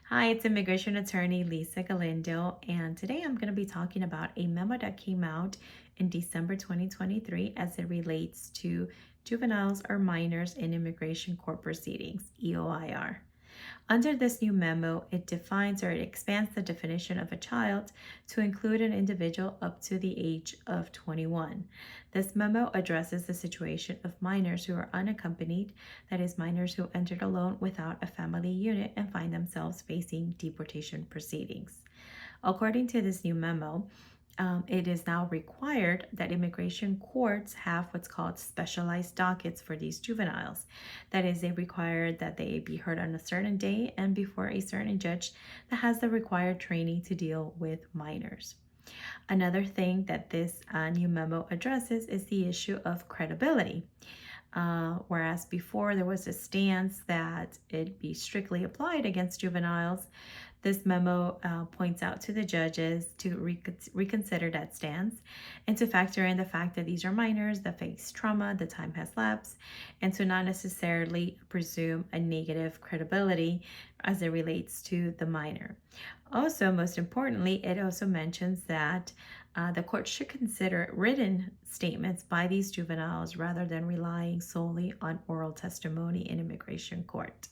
Hi, it's immigration attorney Lisa Galindo, and today I'm going to be talking about a memo that came out in December 2023 as it relates to juveniles or minors in immigration court proceedings, EOIR. Under this new memo, it defines or it expands the definition of a child to include an individual up to the age of 21. This memo addresses the situation of minors who are unaccompanied, that is, minors who entered alone without a family unit and find themselves facing deportation proceedings. According to this new memo, it is now required that immigration courts have what's called specialized dockets for these juveniles. That is, they require that they be heard on a certain day and before a certain judge that has the required training to deal with minors. Another thing that this new memo addresses is the issue of credibility. Whereas before there was a stance that it be strictly applied against juveniles, this memo points out to the judges to reconsider that stance and to factor in the fact that these are minors that face trauma, the time has lapsed, and to not necessarily presume a negative credibility as it relates to the minor. Also, most importantly, it also mentions that the court should consider written statements by these juveniles rather than relying solely on oral testimony in immigration court.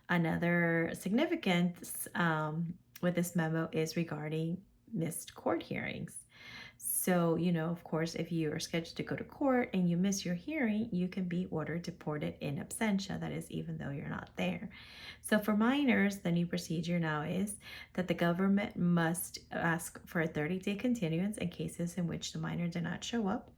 Another significance with this memo is regarding missed court hearings. So, of course, if you are scheduled to go to court and you miss your hearing, you can be ordered deported in absentia, that is, even though you're not there. So, for minors, the new procedure now is that the government must ask for a 30-day continuance in cases in which the minor did not show up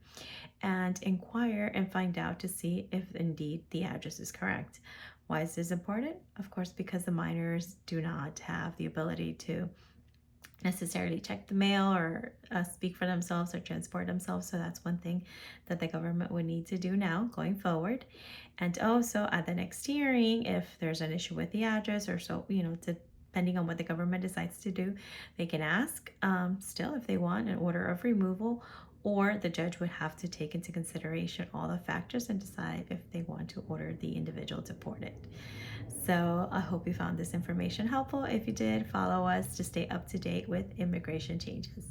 and inquire and find out to see if indeed the address is correct. Why is this important? Of course, because the minors do not have the ability to necessarily check the mail or speak for themselves or transport themselves. So that's one thing that the government would need to do now going forward. And also at the next hearing, if there's an issue with the address or so, depending on what the government decides to do, they can ask still if they want an order of removal, or the judge would have to take into consideration all the factors and decide if they want to order the individual deported. So I hope you found this information helpful. If you did, follow us to stay up to date with immigration changes.